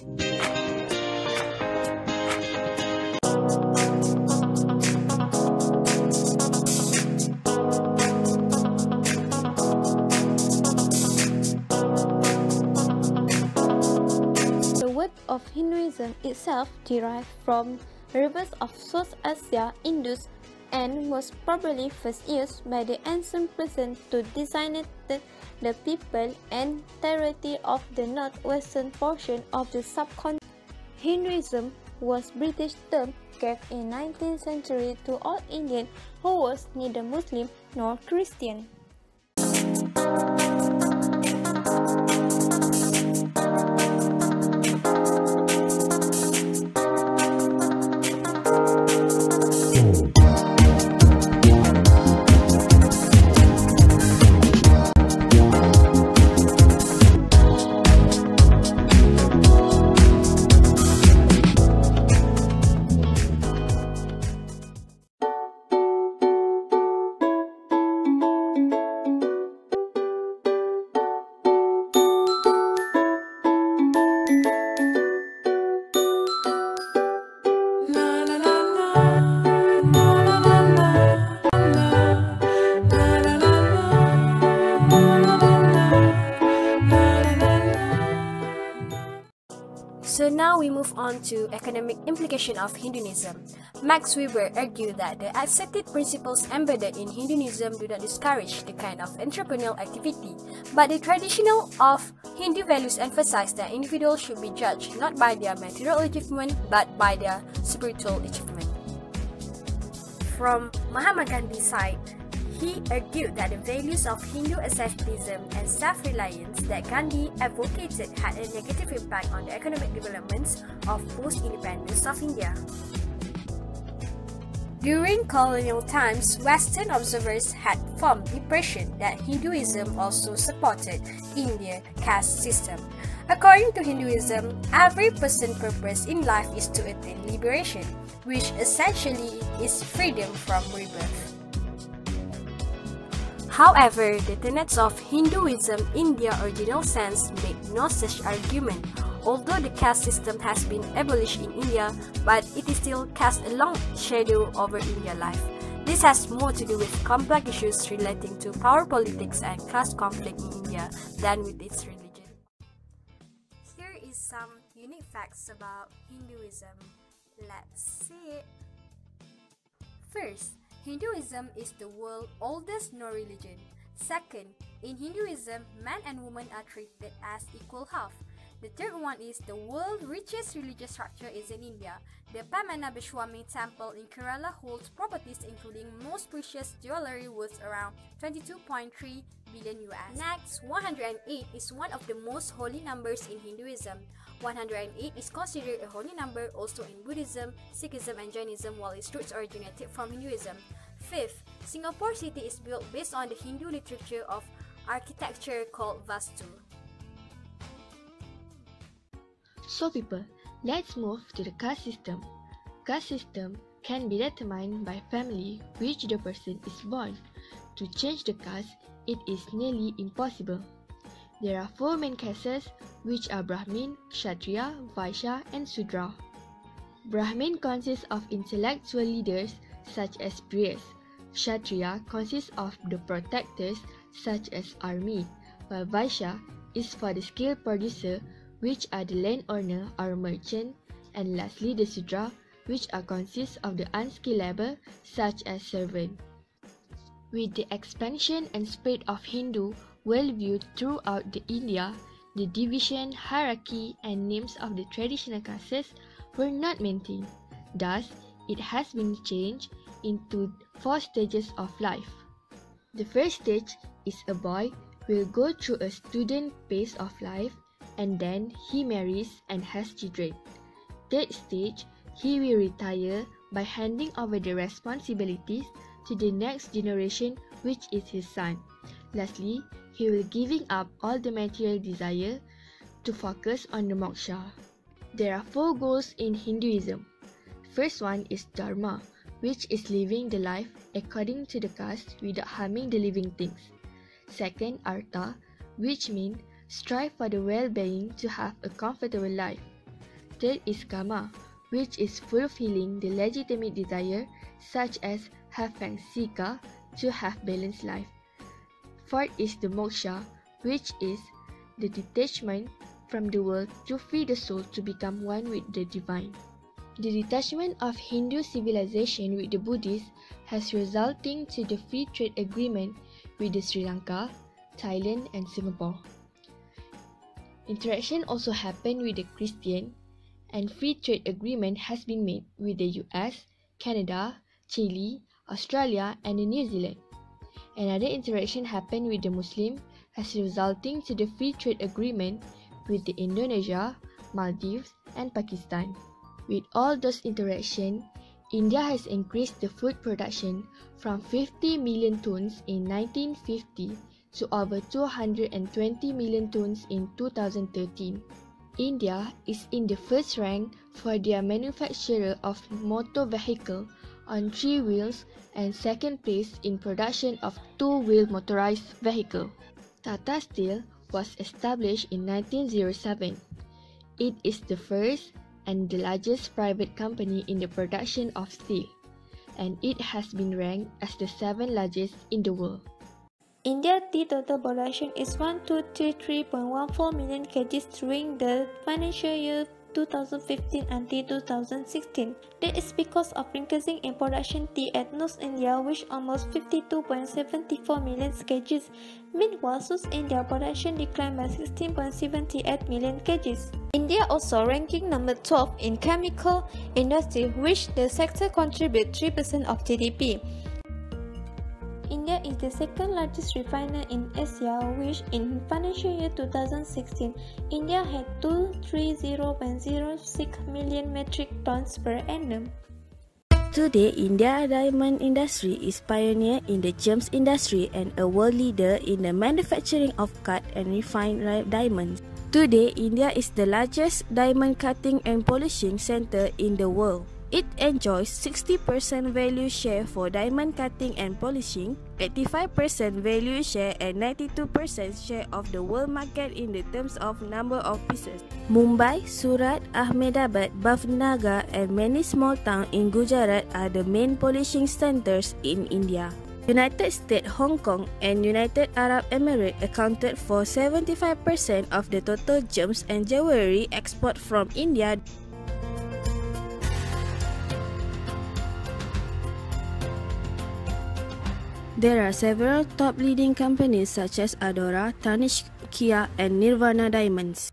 The word of Hinduism itself derived from rivers of South Asia, Indus, and was probably first used by the ancient person to designate the people and territory of the northwestern portion of the subcontinent. Hinduism was British term gave in 19th century to all Indian who was neither Muslim nor Christian. So now we move on to economic implication of Hinduism. Max Weber argued that the ascetic principles embedded in Hinduism do not discourage the kind of entrepreneurial activity, but the traditional of Hindu values emphasize that individuals should be judged not by their material achievement but by their spiritual achievement. From Mahatma Gandhi's side, he argued that the values of Hindu asceticism and self-reliance that Gandhi advocated had a negative impact on the economic developments of post-independence of India. During colonial times, Western observers had formed the impression that Hinduism also supported Indian caste system. According to Hinduism, every person's purpose in life is to attain liberation, which essentially is freedom from rebirth. However, the tenets of Hinduism in their original sense make no such argument. Although the caste system has been abolished in India, but it is still casts a long shadow over Indian life. This has more to do with complex issues relating to power politics and class conflict in India than with its religion. Here is some unique facts about Hinduism. Let's see it. First, Hinduism is the world's oldest known religion. Second, in Hinduism, man and woman are treated as equal half. The third one is the world's richest religious structure is in India. The Padmanabhaswamy temple in Kerala holds properties including most precious jewelry worth around 22.3 billion US. Next, 108 is one of the most holy numbers in Hinduism. 108 is considered a holy number also in Buddhism, Sikhism and Jainism, while its roots originated from Hinduism. Fifth, Singapore city is built based on the Hindu literature of architecture called Vastu. So people, let's move to the caste system. Caste system can be determined by family which the person is born. To change the caste, it is nearly impossible. There are four main castes which are Brahmin, Kshatriya, Vaishya and Sudra. Brahmin consists of intellectual leaders such as priests. Kshatriya consists of the protectors such as army, while Vaishya is for the skilled producer which are the landowner or merchant, and lastly the Sudra which are consist of the unskilled labor such as servant. With the expansion and spread of Hindu worldview throughout the India, the division, hierarchy and names of the traditional castes were not maintained. Thus, it has been changed into 4 stages of life. The first stage is a boy will go through a student phase of life and then he marries and has children. Third stage, he will retire by handing over the responsibilities to the next generation which is his son. Lastly, he will giving up all the material desire to focus on the moksha. There are 4 goals in Hinduism. First one is Dharma, which is living the life according to the caste without harming the living things. Second, Artha, which means strive for the well-being to have a comfortable life. Third is Kama, which is fulfilling the legitimate desire such as have feng sika, to have balanced life. Fourth is the Moksha, which is the detachment from the world to free the soul to become one with the divine. The detachment of Hindu civilization with the Buddhists has resulting to the free trade agreement with the Sri Lanka, Thailand and Singapore. Interaction also happened with the Christian, and free trade agreement has been made with the US, Canada, Chile, Australia and New Zealand. Another interaction happened with the Muslim as resulting to the free trade agreement with the Indonesia, Maldives and Pakistan. With all those interactions, India has increased the food production from 50 million tons in 1950 to over 220 million tons in 2013. India is in the first rank for their manufacture of motor vehicle on 3 wheels and second place in production of 2-wheel motorized vehicle. Tata Steel was established in 1907. It is the first and the largest private company in the production of steel, and it has been ranked as the 7th largest in the world. India's tea total production is 1,233.14 million kg during the financial year 2015 until 2016. That is because of increasing in production tea at North India, which almost 52.74 million kg. Meanwhile, South India production declined by 16.78 million kg. India also ranking number 12 in chemical industry, which the sector contributes 3% of GDP. India is the second largest refiner in Asia, which in financial year 2016, India had 230.06 million metric tons per annum. Today, India diamond industry is pioneer in the gems industry and a world leader in the manufacturing of cut and refined diamonds. Today, India is the largest diamond cutting and polishing center in the world. It enjoys 60% value share for diamond cutting and polishing, 85% value share and 92% share of the world market in the terms of number of pieces. Mumbai, Surat, Ahmedabad, Bhavnagar and many small towns in Gujarat are the main polishing centers in India. United States, Hong Kong and United Arab Emirates accounted for 75% of the total gems and jewelry export from India. There are several top leading companies such as Adora, Tanishq, Kia and Nirvana Diamonds.